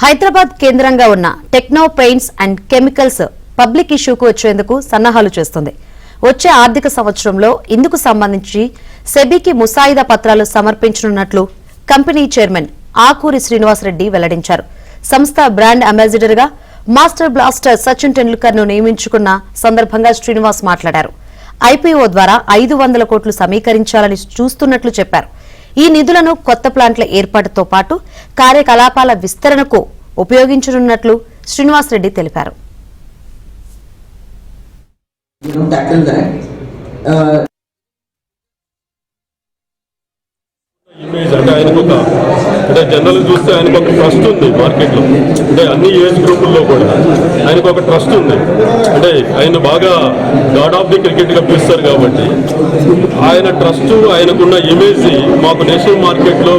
హైదరాబాద్ కేంద్రంగా ఉన్న techno paints and chemicals public ఇష్యూకు వచ్చేందుకు సన్నాహాలు చేస్తుంది. వచ్చే ఆర్థిక సంవత్సరంలో ఇందుకు సంబంధించి సెబీకి ముసాయిదా పత్రాలు సమర్పించనున్నట్లు కంపెనీ చైర్మన్ ఆకూరి శ్రీనివాసరెడ్డి వెల్లడించారు. సంస్థ బ్రాండ్ అంబాసిడర్ గా మాస్టర్ బ్లాస్టర్ సచిన్ టెండూల్కర్ ను నియమించుకున్న సందర్భంగా శ్రీనివాస్ మాట్లాడారు. ఐపీఓ ద్వారా 500 కోట్లు సమీకరించాలని చూస్తున్నట్లు చెప్పారు. ఈ నిధులను కొత్త ప్లాంట్ల ఏర్పాటుతో పాటు కార్యకలాపాల విస్తరణకు ఉపయోగించనున్నట్లు శ్రీనివాసరెడ్డి తెలిపారు. అంటే జనరల్ చూస్తే ఆయనకు ఒక ట్రస్ట్ ఉంది మార్కెట్లో, అంటే అన్ని ఏజ్ గ్రూపుల్లో కూడా ఆయనకు ఒక ట్రస్ట్ ఉంది. అంటే ఆయన బాగా గాడ్ ఆఫ్ ది క్రికెట్గా పిలుస్తారు కాబట్టి ఆయన ట్రస్ట్, ఆయనకున్న ఇమేజ్ మాకు నేషనల్ మార్కెట్లో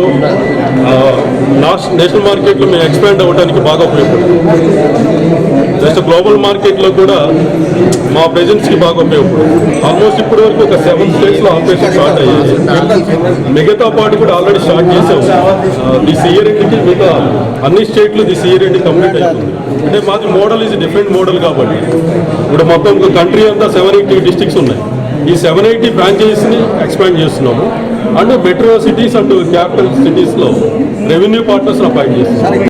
మేము ఎక్స్పాండ్ అవ్వడానికి బాగా ఉపయోగపడుతుంది. జస్ట్ గ్లోబల్ మార్కెట్లో కూడా మా ప్రెజెన్స్కి బాగా ఉపయోగపడుతుంది. ఆల్మోస్ట్ ఇప్పటి వరకు ఒక 7 స్టేట్స్లో ఆపరేషన్ స్టార్ట్ అయ్యాయి. మిగతా పాటు కూడా ఆల్రెడీ స్టార్ట్ చేసాం. దిస్ ఇయర్ ఎండ్కి మిగతా అన్ని స్టేట్లు దిస్ ఇయర్ ఎండ్ కంప్లీట్ అవుతుంది. అంటే మాది మోడల్ ఈజ్ డిఫరెంట్ మోడల్ కాబట్టి ఇప్పుడు మొత్తం కంట్రీ అంతా 780 డిస్ట్రిక్ట్స్ ఉన్నాయి. ఈ 780 ఫ్రాంచైజీస్ని ఎక్స్పాండ్ చేస్తున్నాము. And metro cities and capital సిటీస్లో రెవెన్యూ పార్ట్నర్స్ అపాయింట్ చేస్తున్నాము.